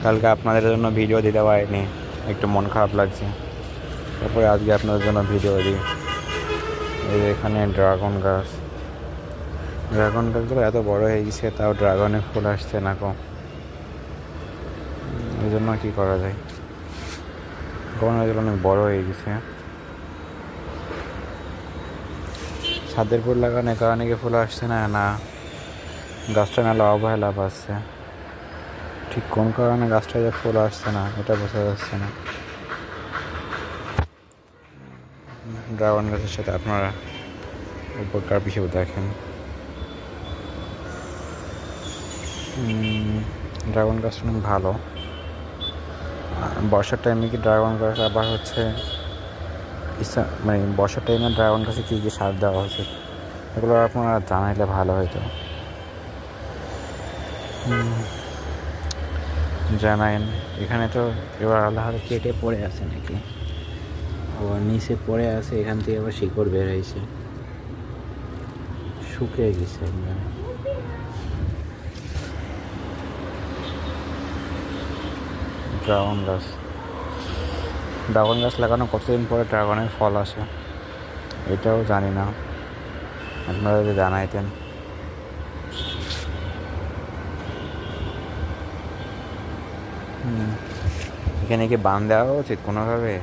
কালকে আপনাদের জন্য ভিডিও দিতে পারিনি, একটু মন খারাপ লাগছে। তারপরে আজকে আপনাদের জন্য ভিডিও দিই। এই যে এখানে ড্রাগন গাছগুলো এত বড় হয়ে গেছে, তাও ড্রাগনে ফুল আসছে না কো। এই জন্য কী করা যায়, ড্রাগন গাছগুলো অনেক বড় হয়ে গেছে। ছাদের ফুল লাগানোর কারণে কি ফুল আসছে না, না গাছটা নাহলে অবহেলা পাচ্ছে। ঠিক কোন কারণে গাছটা যে ফুল আসছে না এটা বোঝা যাচ্ছে না। ড্রাগন গাছের সাথে আপনারা উপকার হিসেবে দেখেন। ড্রাগন গাছ অনেক ভালো। বর্ষার টাইমে কি ড্রাগন গাছ আবার হচ্ছে মানে বর্ষার টাইমে ড্রাগন গাছে কী কী সার দেওয়া উচিত এগুলো আপনারা জানাইলে ভালো হতো। জানাইন। এখানে তো এবার আল্লাহ কেটে পড়ে আছে নাকি, আবার নিচে পড়ে আছে, এখান থেকে আবার শিকড় বের হয়েছে, শুকিয়ে গেছে একদম। ড্রাগন গাছ লাগানো কতদিন পরে ড্রাগনের ফল আসে এটাও জানি না, আপনারা যদি জানাইতেন। এখানে কি বান দেওয়া উচিত কোনোভাবে,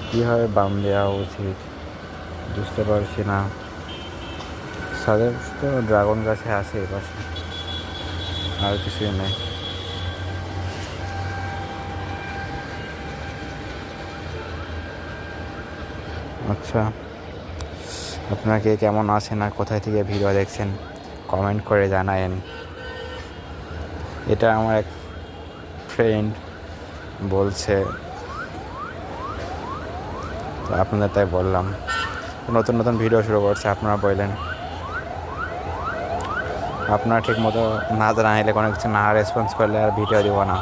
কীভাবে বান দেওয়া উচিত বুঝতে পারছি না। সাদের তো ড্রাগন গাছে আছে এপাশে, আর কিছুই নেই। আচ্ছা, আপনাকে কেমন আছেন আর কোথায় থেকে ভিডিও দেখছেন কমেন্ট করে জানায়েন। এটা আমার এক ফ্রেন্ড বলছে, তো আপনাদের তাই বললাম। নতুন নতুন ভিডিও শুরু করছে, আপনারা বললেন। আপনারা ঠিক মতো না জানাইলে, কোনো কিছু না রেসপন্স করলে আর ভিডিও দিব না।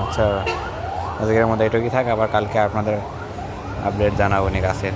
আচ্ছা, আজকের মধ্যে এটুকুই থাক, আবার কালকে আপনাদের আপডেট জানাবো নি গাছের।